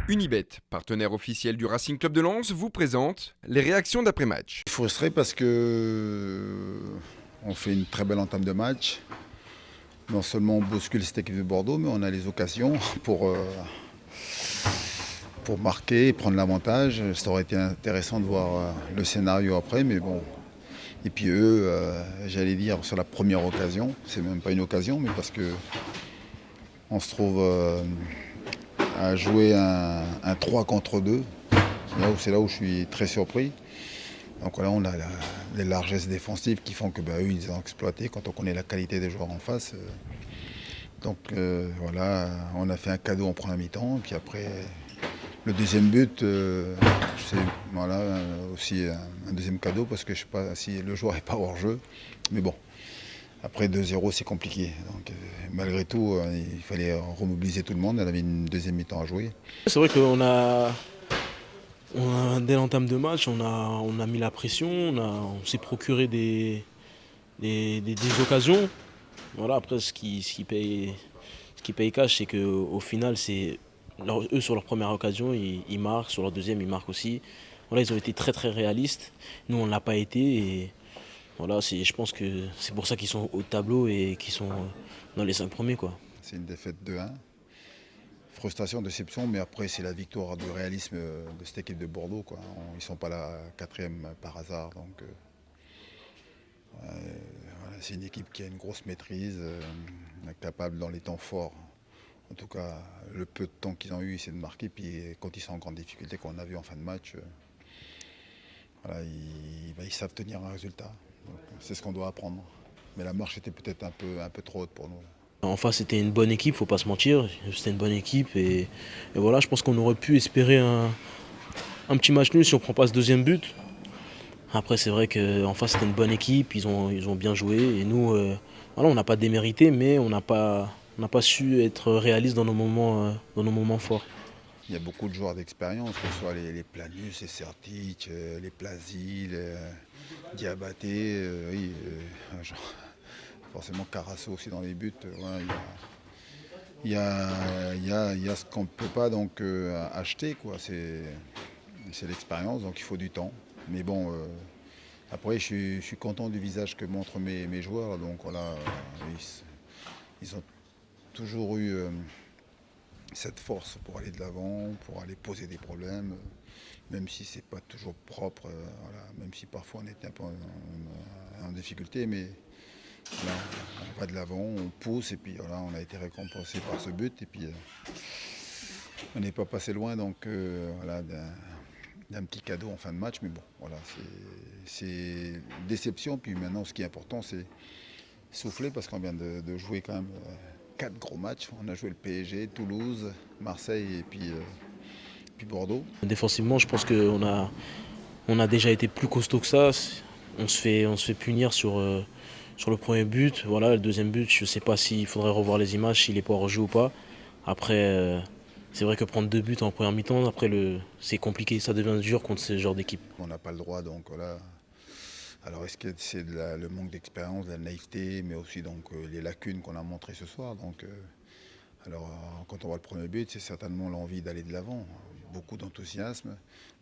Unibet, partenaire officiel du Racing Club de Lens, vous présente les réactions d'après-match. Frustré parce que on fait une très belle entame de match. Non seulement on bouscule cette équipe de Bordeaux, mais on a les occasions pour marquer et prendre l'avantage. Ça aurait été intéressant de voir le scénario après, mais bon. Et puis eux, j'allais dire sur la première occasion, c'est même pas une occasion, mais parce que on se trouve à jouer un 3 contre 2. C'est là où je suis très surpris. Donc là, on a les largesses défensives qui font que eux, ils ont exploité quand on connaît la qualité des joueurs en face. Donc voilà, on a fait un cadeau en première mi-temps. Puis après, le deuxième but, c'est aussi un deuxième cadeau parce que je ne sais pas si le joueur n'est pas hors jeu. Mais bon, après 2-0, c'est compliqué. Donc malgré tout, il fallait remobiliser tout le monde. On avait une deuxième mi-temps à jouer. C'est vrai dès l'entame de match, on a mis la pression, on s'est procuré des occasions. Voilà, après, ce qui paye cash, c'est qu'au final, eux, sur leur première occasion, ils marquent, sur leur deuxième, ils marquent aussi. Voilà, ils ont été très très réalistes. Nous, on ne l'a pas été. Et voilà, je pense que c'est pour ça qu'ils sont au tableau et qu'ils sont dans les 5 premiers, quoi. C'est une défaite 2-1. Frustration, déception, mais après c'est la victoire du réalisme de cette équipe de Bordeaux, quoi. Ils ne sont pas la quatrième par hasard. Donc, voilà, c'est une équipe qui a une grosse maîtrise, capable dans les temps forts. En tout cas, le peu de temps qu'ils ont eu, c'est de marquer. Puis quand ils sont en grande difficulté, qu'on a vu en fin de match, voilà, ils savent tenir un résultat. C'est ce qu'on doit apprendre. Mais la marche était peut-être un peu trop haute pour nous. En face, c'était une bonne équipe, faut pas se mentir. C'était une bonne équipe et voilà, je pense qu'on aurait pu espérer un petit match nul si on prend pas ce deuxième but. Après, c'est vrai qu'en face, c'était une bonne équipe, ils ont bien joué et nous, voilà, on n'a pas démérité, mais on n'a pas su être réaliste dans nos moments forts. Il y a beaucoup de joueurs d'expérience, que ce soit les Planus, les Sertic, les Plazy, les Diabaté, oui, forcément Carasso aussi dans les buts. Ouais, il y a ce qu'on ne peut pas donc acheter, quoi. C'est l'expérience, donc il faut du temps. Mais bon, après je suis content du visage que montrent mes joueurs. Donc voilà, ils ont toujours eu cette force pour aller de l'avant, pour aller poser des problèmes, même si c'est pas toujours propre, voilà, même si parfois on était un peu en difficulté, mais voilà, on va de l'avant, on pousse et puis voilà, on a été récompensé par ce but et puis on n'est pas passé loin donc voilà, d'un petit cadeau en fin de match, mais bon, voilà, c'est déception. Puis maintenant, ce qui est important, c'est souffler parce qu'on vient de jouer quand même 4 gros matchs. On a joué le PSG, Toulouse, Marseille et puis Bordeaux. Défensivement, je pense qu'on a déjà été plus costaud que ça. On se fait punir sur le premier but. Voilà, le deuxième but, je ne sais pas s'il faudrait revoir les images, s'il est pas hors jeu ou pas. Après, c'est vrai que prendre 2 buts en première mi-temps, après c'est compliqué, ça devient dur contre ce genre d'équipe. On n'a pas le droit, donc voilà. Alors est-ce que c'est le manque d'expérience, de la naïveté, mais aussi donc les lacunes qu'on a montrées ce soir. Donc, quand on voit le premier but, c'est certainement l'envie d'aller de l'avant. Beaucoup d'enthousiasme,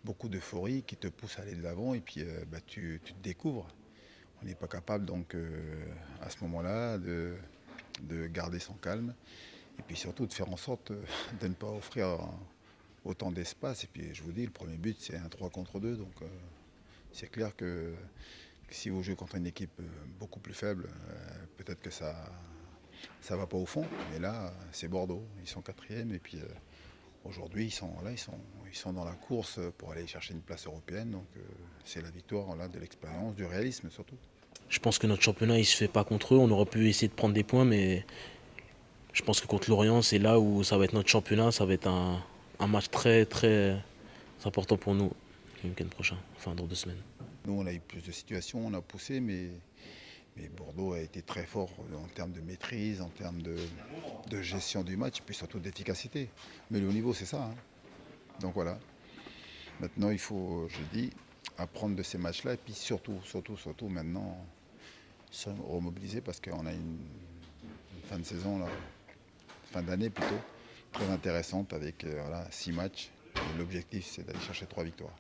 beaucoup d'euphorie qui te pousse à aller de l'avant et puis tu te découvres. On n'est pas capable donc à ce moment-là de garder son calme et puis surtout de faire en sorte de ne pas offrir autant d'espace. Et puis je vous dis, le premier but c'est un 3 contre 2, donc c'est clair que si vous jouez contre une équipe beaucoup plus faible, peut-être que ça va pas au fond. Mais là, c'est Bordeaux, ils sont quatrième et puis aujourd'hui ils sont dans la course pour aller chercher une place européenne. Donc c'est la victoire là, de l'expérience, du réalisme surtout. Je pense que notre championnat, il se fait pas contre eux. On aurait pu essayer de prendre des points, mais je pense que contre Lorient, c'est là où ça va être notre championnat. Ça va être un match très très important pour nous le week-end prochain, enfin dans 2 semaines. Nous, on a eu plus de situations, on a poussé, mais Bordeaux a été très fort en termes de maîtrise, en termes de gestion du match, et puis surtout d'efficacité. Mais le haut niveau, c'est ça, hein. Donc voilà. Maintenant, il faut, je dis, apprendre de ces matchs-là, et puis surtout maintenant, se remobiliser parce qu'on a une fin de saison, là, fin d'année plutôt, très intéressante avec 6 matchs Et l'objectif, c'est d'aller chercher 3 victoires.